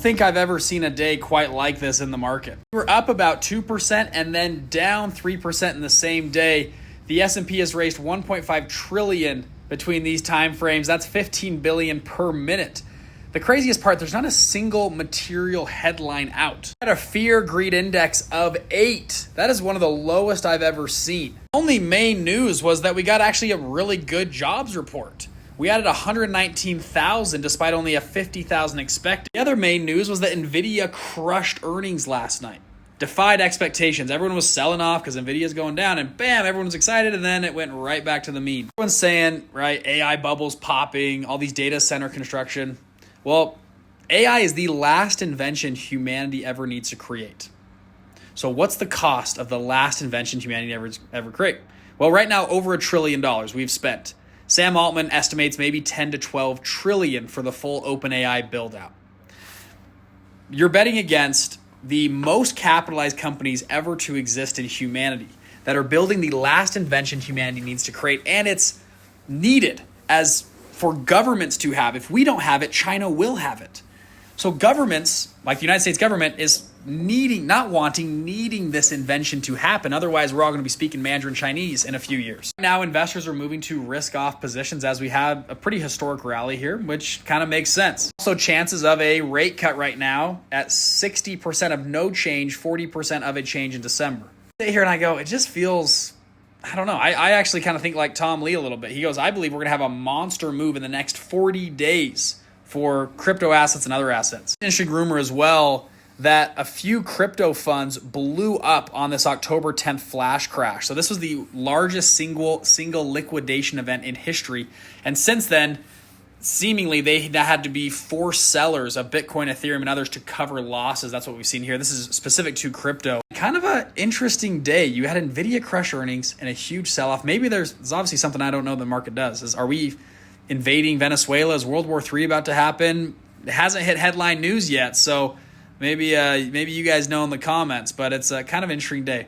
think I've ever seen a day quite like this in the market. We're up about 2% and then down 3% in the same day. The S&P has raised 1.5 trillion between these time frames. That's 15 billion per minute. The craziest part, there's not a single material headline out. At a fear greed index of 8. That is one of the lowest I've ever seen. Only main news was that we got actually a really good jobs report. We added 119,000 despite only a 50,000 expected. The other main news was that Nvidia crushed earnings last night. Defied expectations. Everyone was selling off because Nvidia's going down, and bam, everyone was excited, and then it went right back to the mean. Everyone's saying, right, AI bubbles popping, all these data center construction. Well, AI is the last invention humanity ever needs to create. So what's the cost of the last invention humanity ever create? Well, right now, over $1 trillion we've spent. Sam Altman estimates maybe 10 to 12 trillion for the full OpenAI build out. You're betting against the most capitalized companies ever to exist in humanity that are building the last invention humanity needs to create, and it's needed as for governments to have. If we don't have it, China will have it. So governments, like the United States government, is needing this invention to happen. Otherwise, we're all going to be speaking Mandarin Chinese in a few years. Now, investors are moving to risk-off positions as we have a pretty historic rally here, which kind of makes sense. Also, chances of a rate cut right now at 60% of no change, 40% of a change in December. I sit here and I go, it just feels... I don't know. I actually kind of think like Tom Lee a little bit. He goes, I believe we're going to have a monster move in the next 40 days for crypto assets and other assets. Interesting rumor as well that a few crypto funds blew up on this October 10th flash crash. So this was the largest single liquidation event in history. And since then, seemingly they had to be forced sellers of Bitcoin, Ethereum, and others to cover losses. That's what we've seen here. This is specific to crypto. Kind of an interesting day. You had Nvidia crush earnings and a huge sell-off. Maybe there's obviously something I don't know the market does. Are we invading Venezuela? Is World War III about to happen? It hasn't hit headline news yet, so maybe you guys know in the comments, but it's a kind of interesting day.